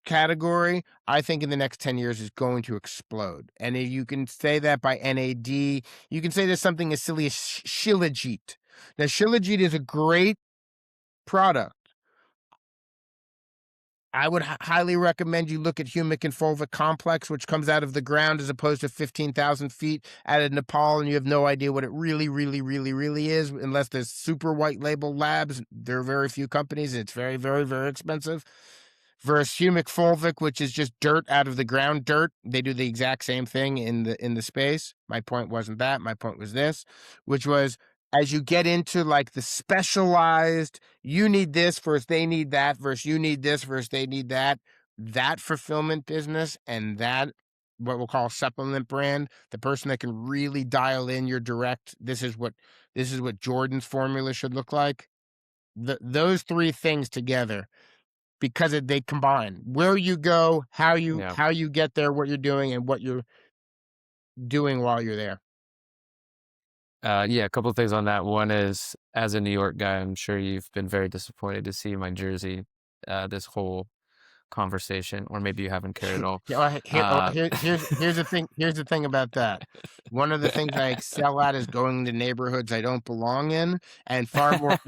category, I think in the next 10 years is going to explode. And you can say that by NAD. You can say there's something as silly as Shilajit. Now, Shilajit is a great product. I would highly recommend you look at humic and fulvic complex, which comes out of the ground as opposed to 15,000 feet out of Nepal, and you have no idea what it really, really, really, really is, unless there's super white label labs. There are very few companies, and it's very, very, very expensive. versus humic fulvic, which is just dirt out of the ground dirt. They do the exact same thing in the space. My point wasn't that. My point was this, which was as you get into like the specialized, you need this versus they need that versus you need this versus they need that, that fulfillment business and that what we'll call supplement brand, the person that can really dial in your direct, this is what Jordan's formula should look like. Those three things together because they combine where you go, Yeah. how you get there, what you're doing, and what you're doing while you're there. Yeah, a couple of things on that. One is, as a New York guy, I'm sure you've been very disappointed to see my jersey this whole conversation, or maybe you haven't cared at all. Yeah, well, Uh, here's the thing. Here's the thing about that. One of the things I excel at is going to neighborhoods I don't belong in, and far more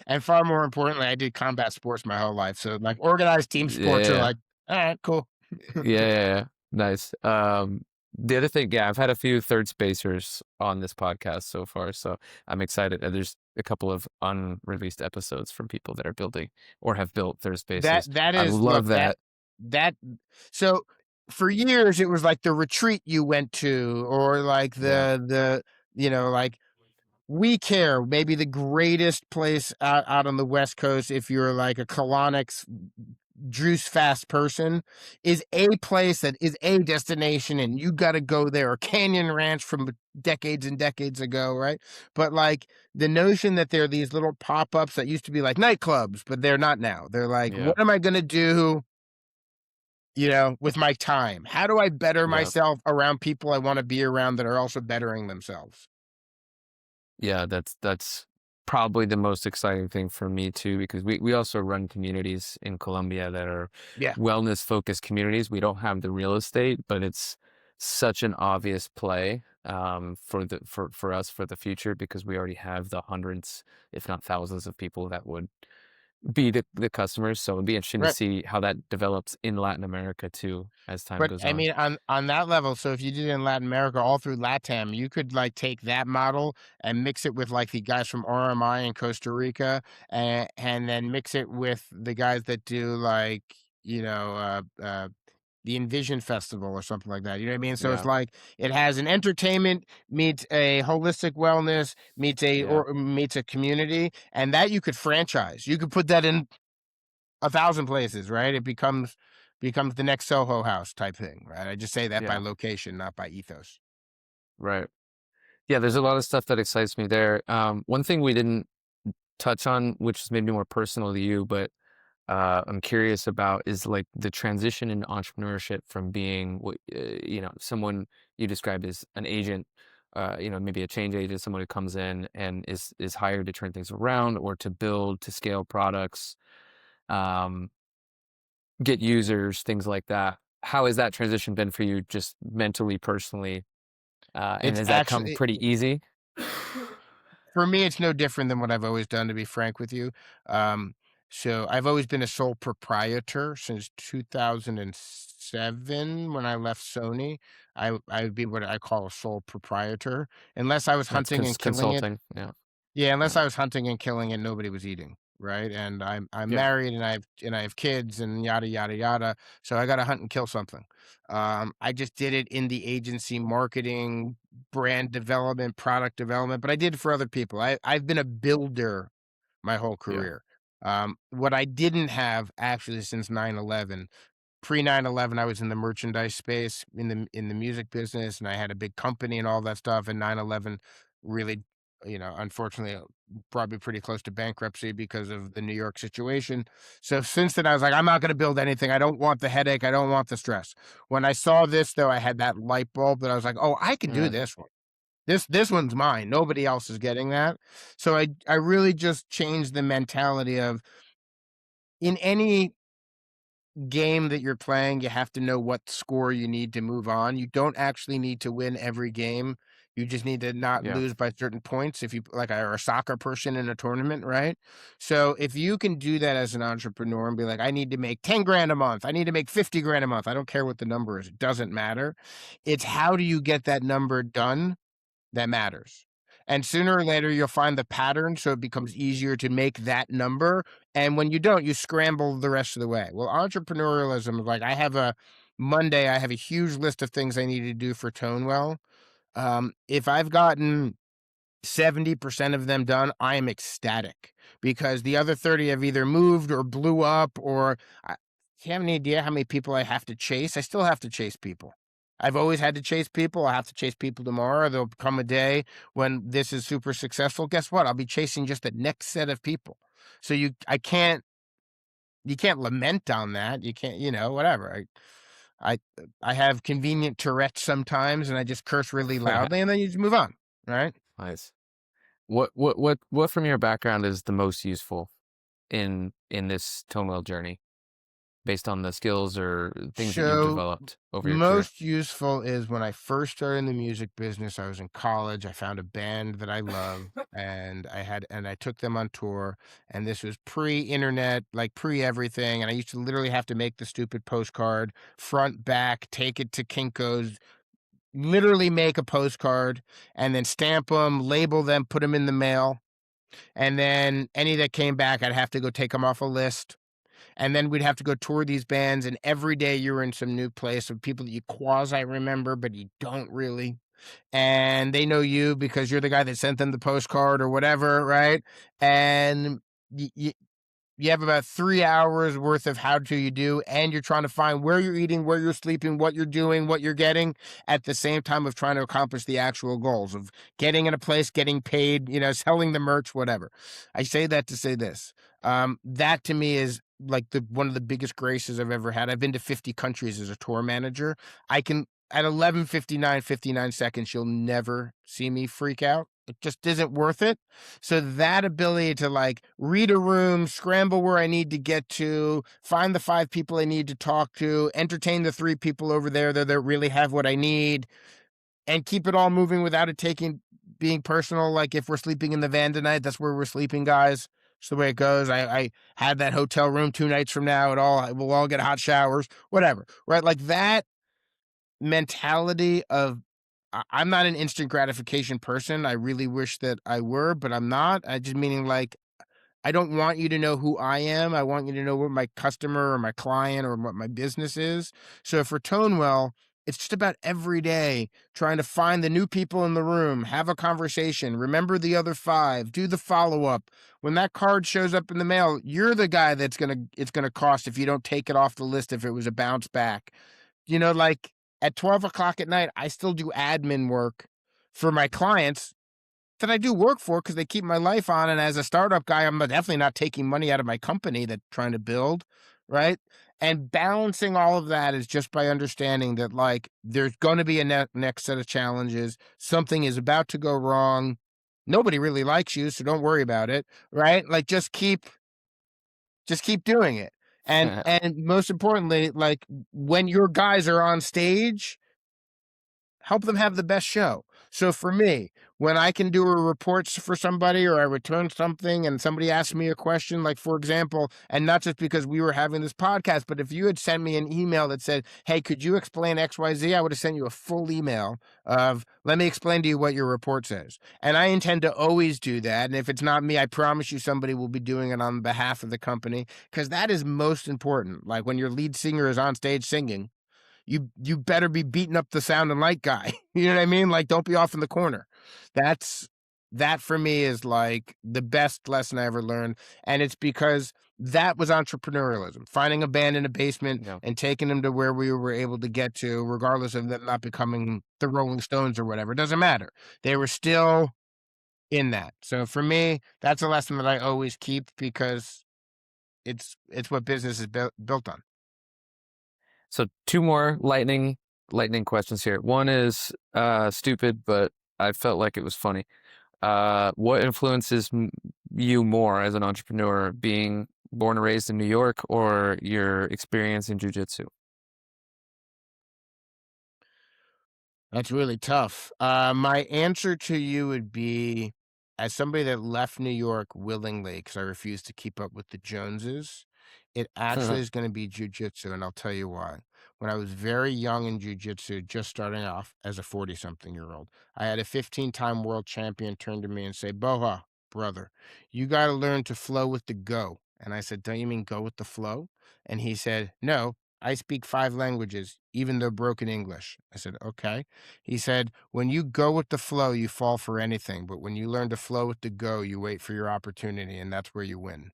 and far more importantly, I did combat sports my whole life. So like organized team sports are yeah, like, all right, cool. yeah, nice. The other thing, yeah, I've had a few third spacers on this podcast so far, so I'm excited. There's a couple of unreleased episodes from people that are building or have built third spaces. That I is love look, that. that so for years it was like the retreat you went to or like Yeah, like We Care, maybe the greatest place out on the West Coast if you're like a colonics juice fast person is a place that is a destination and you got to go there, or Canyon Ranch from decades and decades ago, right? But like the notion that there are these little pop-ups that used to be like nightclubs, but they're not now. They're like, yeah, what am I going to do, with my time? How do I better yeah. myself around people I want to be around that are also bettering themselves? Yeah, that's probably the most exciting thing for me too, because we also run communities in Colombia that are Yeah. wellness focused communities. We don't have the real estate, but it's such an obvious play for us for the future because we already have the hundreds, if not thousands, of people that would be the customers. So it'd be interesting to Right. see how that develops in Latin America too as time But goes I on. mean, on that level, so if you did it in Latin America, all through LATAM, you could like take that model and mix it with like the guys from RMI in Costa Rica, and then mix it with the guys that do like the Envision Festival or something like that. You know what I mean? So it's Yeah, like it has an entertainment meets a holistic wellness yeah, meets a community, and that you could franchise. You could put that in 1,000 places, right? It becomes the next Soho House type thing, right? I just say that by yeah, location, not by ethos. right. Yeah, there's a lot of stuff that excites me there. One thing we didn't touch on, which is maybe more personal to you, but I'm curious about is like the transition in entrepreneurship from being what someone you described as an agent, maybe a change agent, someone who comes in and is hired to turn things around or to build, to scale products, um, get users, things like that. How has that transition been for you, just mentally, personally, and It's has that come actually pretty easy? For me, it's no different than what I've always done, to be frank with you. Um, so I've always been a sole proprietor since 2007 when I left Sony. I would be what I call a sole proprietor, unless I was That's hunting and killing it. consulting. Yeah, Yeah, unless yeah, I was hunting and killing and nobody was eating, right? And I'm yeah, married and I have kids and yada yada yada. So I got to hunt and kill something. I just did it in the agency marketing, brand development, product development, but I did it for other people. I've been a builder my whole yeah, career. What I didn't have actually since 9/11, pre 9/11, I was in the merchandise space in the music business, and I had a big company and all that stuff. And 9/11 really, unfortunately, brought me pretty close to bankruptcy because of the New York situation. So since then, I was like, I'm not going to build anything. I don't want the headache. I don't want the stress. When I saw this, though, I had that light bulb that I was like, oh, I can do yeah, this one. This one's mine. Nobody else is getting that. So I really just changed the mentality of in any game that you're playing, you have to know what score you need to move on. You don't actually need to win every game. You just need to not yeah, lose by certain points if you like are a soccer person in a tournament, right? So if you can do that as an entrepreneur and be like, I need to make 10 grand a month, I need to make 50 grand a month. I don't care what the number is. It doesn't matter. It's how do you get that number done that matters. And sooner or later, you'll find the pattern, so it becomes easier to make that number. And when you don't, you scramble the rest of the way. Well, entrepreneurialism is like I have a Monday, I have a huge list of things I need to do for ToneWell. If I've gotten 70% of them done, I am ecstatic because the other 30 have either moved or blew up or you have any idea how many people I have to chase? I still have to chase people. I've always had to chase people. I have to chase people tomorrow. There'll come a day when this is super successful. Guess what? I'll be chasing just the next set of people. So you can't lament on that. You can't, whatever. I I have convenient Tourette's sometimes and I just curse really loudly and then you just move on. Right. Nice. What from your background is the most useful in this ToneWell journey, based on the skills or things that you've So developed over your career? most useful is when I first started in the music business, I was in college. I found a band that I love and I took them on tour and this was pre-internet, like pre-everything. And I used to literally have to make the stupid postcard, front, back, take it to Kinko's, literally make a postcard and then stamp them, label them, put them in the mail. And then any that came back, I'd have to go take them off a list. And then we'd have to go tour these bands, and every day you were in some new place of people that you quasi remember, but you don't really. And they know you because you're the guy that sent them the postcard or whatever, right? And you have about 3 hours worth of how do you do, and you're trying to find where you're eating, where you're sleeping, what you're doing, what you're getting, at the same time of trying to accomplish the actual goals of getting in a place, getting paid, selling the merch, whatever. I say that to say this. That to me is like the one of the biggest graces I've ever had. I've been to 50 countries as a tour manager. I can at 11:59 seconds, you'll never see me freak out. It just isn't worth it. So that ability to like read a room, scramble where I need to get to, find the 5 people I need to talk to, entertain the 3 people over there that really have what I need, and keep it all moving without it being personal. Like if we're sleeping in the van tonight, that's where we're sleeping, guys. It's the way it goes. I had that hotel room 2 nights from now. We'll all get hot showers, whatever. Right? Like that mentality of I'm not an instant gratification person. I really wish that I were, but I'm not. I just meaning like I don't want you to know who I am. I want you to know what my customer or my client or what my business is. So for ToneWell, it's just about every day trying to find the new people in the room, have a conversation, remember the other 5, do the follow up. When that card shows up in the mail, you're the guy it's gonna cost if you don't take it off the list if it was a bounce back. Like at 12 o'clock at night, I still do admin work for my clients that I do work for because they keep my life on. And as a startup guy, I'm definitely not taking money out of my company that trying to build, right? And balancing all of that is just by understanding that like there's going to be a next set of challenges. Something is about to go wrong. Nobody really likes you, so don't worry about it, right? Like just keep doing it. And most importantly, like when your guys are on stage, help them have the best show. So for me, when I can do a reports for somebody or I return something and somebody asks me a question, like for example, and not just because we were having this podcast, but if you had sent me an email that said, hey, could you explain XYZ? I would have sent you a full email of, let me explain to you what your report says. And I intend to always do that. And if it's not me, I promise you somebody will be doing it on behalf of the company because that is most important. Like when your lead singer is on stage singing, you better be beating up the sound and light guy. You know what I mean? Like, don't be off in the corner. That for me is like the best lesson I ever learned. And it's because that was entrepreneurialism, finding a band in a basement Yeah. and taking them to where we were able to get to, regardless of them not becoming the Rolling Stones or whatever. It doesn't matter. They were still in that. So for me, that's a lesson that I always keep because it's what business is built on. So 2 more lightning questions here. One is stupid, but I felt like it was funny. What influences you more as an entrepreneur, being born and raised in New York or your experience in jujitsu? That's really tough. My answer to you would be, as somebody that left New York willingly because I refused to keep up with the Joneses, it actually is going to be jujitsu, and I'll tell you why. when I was very young in jujitsu, just starting off as a 40-something-year-old. I had a 15-time world champion turn to me and say, "Boha, brother, you got to learn to flow with the go." And I said, "Don't you mean go with the flow?" And he said, "No, I speak 5 languages, even though broken English." I said, "Okay." He said, "When you go with the flow, you fall for anything. But when you learn to flow with the go, you wait for your opportunity, and that's where you win."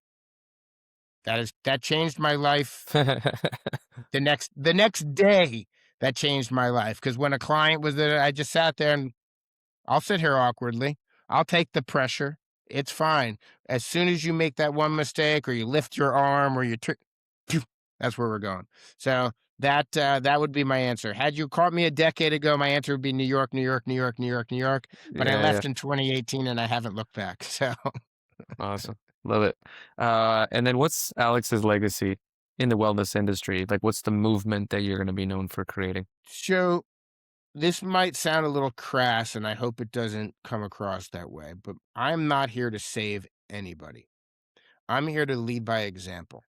That changed my life the next day. That changed my life, because when a client was there, I just sat there and I'll sit here awkwardly. I'll take the pressure. It's fine. As soon as you make that one mistake or you lift your arm or you phew, that's where we're going. So that would be my answer. Had you caught me a decade ago, my answer would be New York, New York, New York, New York, New York. But I Yeah, yeah. left in 2018 and I haven't looked back. So Awesome. Love it. And then what's Alex's legacy in the wellness industry? Like, what's the movement that you're going to be known for creating? so this might sound a little crass, and I hope it doesn't come across that way, but I'm not here to save anybody. I'm here to lead by example.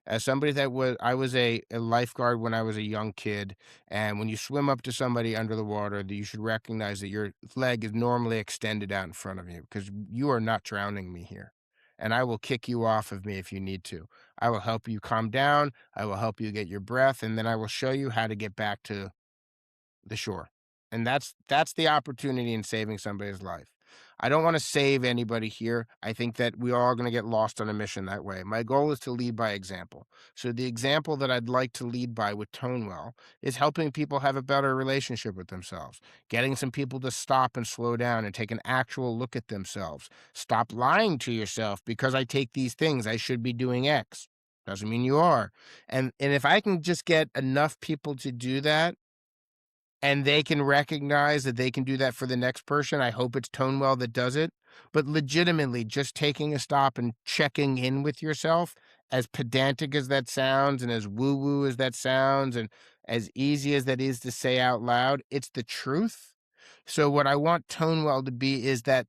As somebody that was I was a lifeguard when I was a young kid, and when you swim up to somebody under the water, that you should recognize that your leg is normally extended out in front of you, because you are not drowning me here. And I will kick you off of me if you need to. I will help you calm down. I will help you get your breath, and then I will show you how to get back to the shore. And that's the opportunity in saving somebody's life. I don't want to save anybody here. I think that we are all going to get lost on a mission that way. My goal is to lead by example. So the example that I'd like to lead by with ToneWell is helping people have a better relationship with themselves, getting some people to stop and slow down and take an actual look at themselves. Stop lying to yourself: because I take these things, I should be doing X. Doesn't mean you are. And if I can just get enough people to do that, and they can recognize that they can do that for the next person, I hope it's ToneWell that does it. But legitimately, just taking a stop and checking in with yourself, as pedantic as that sounds, and as woo woo as that sounds, and as easy as that is to say out loud, it's the truth. So what I want ToneWell to be is that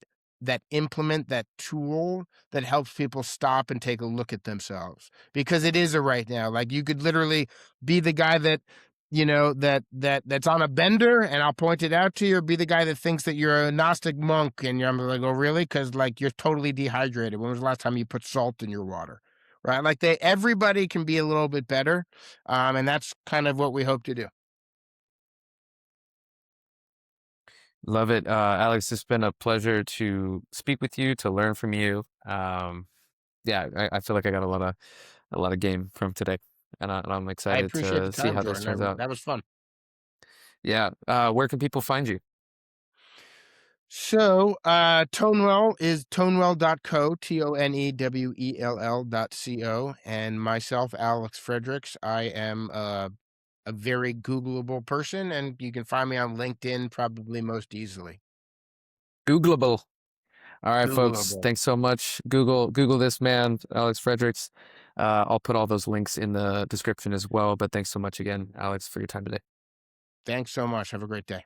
implement, that tool that helps people stop and take a look at themselves. Because it is a right now. Like, you could literally be the guy that, that's on a bender, and I'll point it out to you, or be the guy that thinks that you're a Gnostic monk, and I'm like, "Oh, really?" Because, like, you're totally dehydrated. When was the last time you put salt in your water? Right? Like, everybody can be a little bit better. And that's kind of what we hope to do. Love it. Alex, it's been a pleasure to speak with you, to learn from you. Yeah, I feel like I got a lot of game from today, and I'm I excited appreciate the to see time, how this Jordan. turns out. That was fun. Yeah. Where can people find you? So, ToneWell is tonewell.co, TONEWELL.co, and myself, Alex Fredericks. I am a very Googleable person, and you can find me on LinkedIn probably most easily. Googleable. All right, folks. Googleable. Thanks so much. Google this man, Alex Fredericks. I'll put all those links in the description as well. But thanks so much again, Alex, for your time today. Thanks so much. Have a great day.